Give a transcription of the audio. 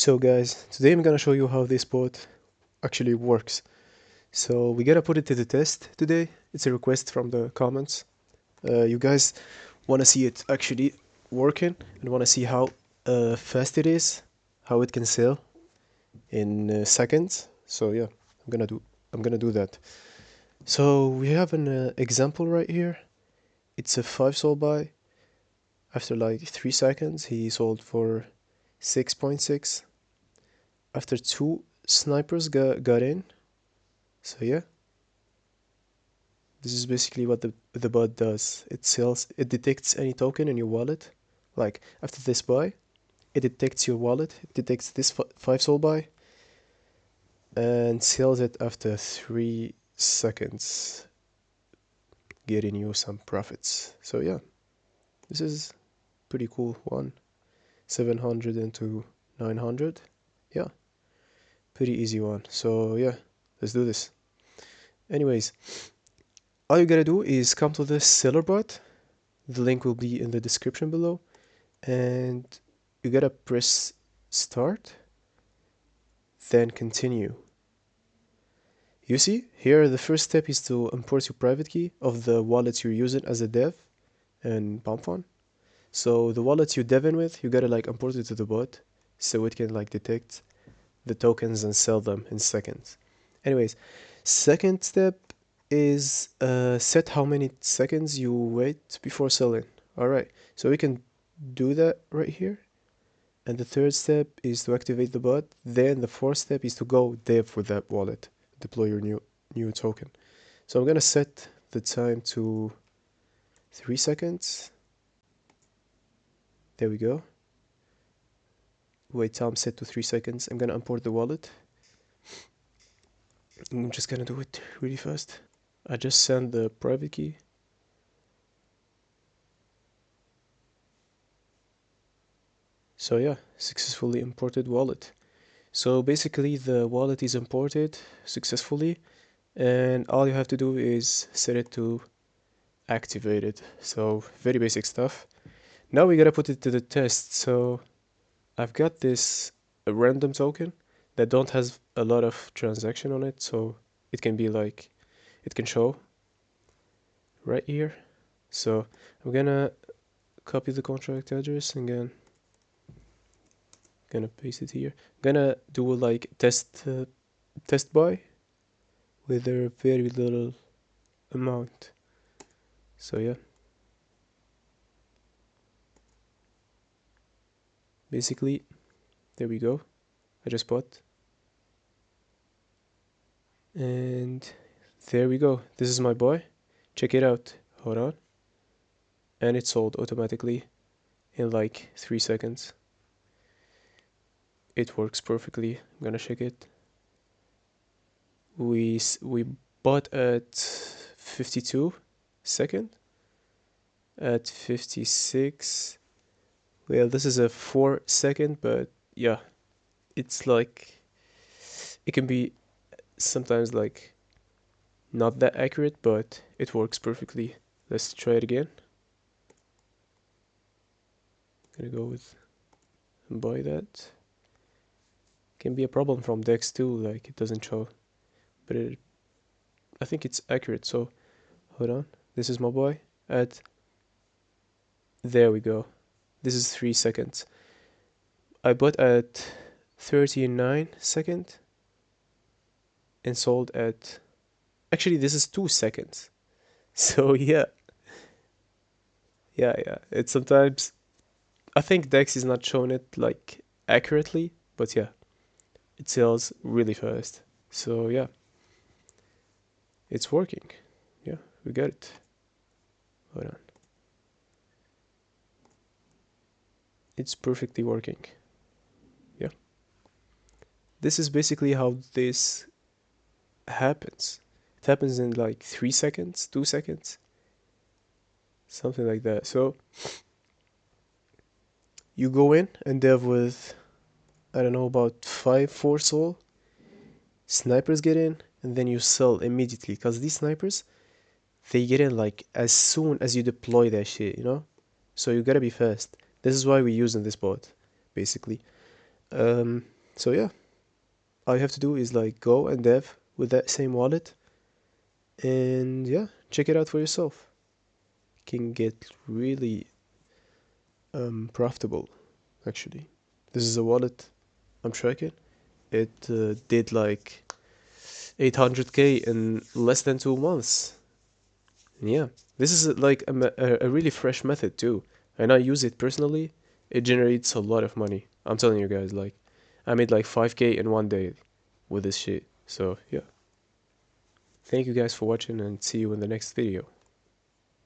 So guys, today I'm gonna show you how this bot actually works. So we're gonna put it to the test today. It's a request from the comments. You guys wanna see it actually working and wanna see how fast it is, how it can sell in seconds. So yeah, I'm gonna do that. So we have an example right here. It's a 5 sol buy. After like 3 seconds, he sold for 6.6. After 2 snipers got in. So yeah, this is basically what the bot does. It detects any token in your wallet. Like after this buy, it detects your wallet, it detects this 5 sol buy, and sells it after 3 seconds, getting you some profits. So yeah, this is pretty cool one. 700 into 900. Yeah, pretty easy one. So yeah, let's do this. Anyways, all you gotta do is come to the seller bot. The link will be in the description below, and you gotta press start, then continue. You see here the first step is to import your private key of the wallet you're using as a dev and pump. So the wallet you devin with, you gotta like import it to the bot so it can like detect the tokens and sell them in seconds. Anyways, second step is set how many seconds you wait before selling. Alright, so we can do that right here. And the third step is to activate the bot. Then the fourth step is to go dev with that wallet, deploy your new token. So I'm gonna set the time to 3 seconds. There we go. Wait time set to 3 seconds. I'm gonna import the wallet. I'm just gonna do it really fast. I just sent the private key. So yeah, successfully imported wallet. So basically the wallet is imported successfully, and all you have to do is set it to activated. So very basic stuff. Now we gotta put it to the test. So I've got this a random token that don't has a lot of transaction on it, so it can be like it can show right here. So I'm gonna copy the contract address and then gonna paste it here. Gonna do like test buy with a very little amount. So yeah, basically there we go. I just bought, and there we go. This is my buy. Check it out. Hold on. And it sold automatically in like 3 seconds. It works perfectly. I'm gonna check it. We bought at 52 second, at 56. Well, this is a 4 second, but yeah, it's like it can be sometimes like not that accurate, but it works perfectly. Let's try it again. Gonna go with and buy that. Can be a problem from Dex too, like it doesn't show, but I think it's accurate. So hold on, this is my boy at, there we go. This is 3 seconds. I bought at 39 second and sold at, actually this is 2 seconds. So yeah, it's sometimes, I think Dex is not showing it like accurately, but yeah, it sells really fast. So yeah, it's working. Yeah, we got it. Hold on. It's perfectly working. Yeah. This is basically how this happens. It happens in like 3 seconds, 2 seconds, something like that. So you go in and dev with, I don't know, about 4 sol. Snipers get in, and then you sell immediately, because these snipers, they get in like as soon as you deploy that shit, you know? So you gotta be fast. This is why we're using this bot, basically. So yeah, all you have to do is like go and dev with that same wallet, and yeah, check it out for yourself. Can get really profitable actually. This is a wallet I'm tracking. It did like 800k in less than 2 months. And yeah, this is like a really fresh method too, and I use it personally. It generates a lot of money. I'm telling you guys, like I made like 5k in one day with this shit. So yeah, thank you guys for watching and see you in the next video.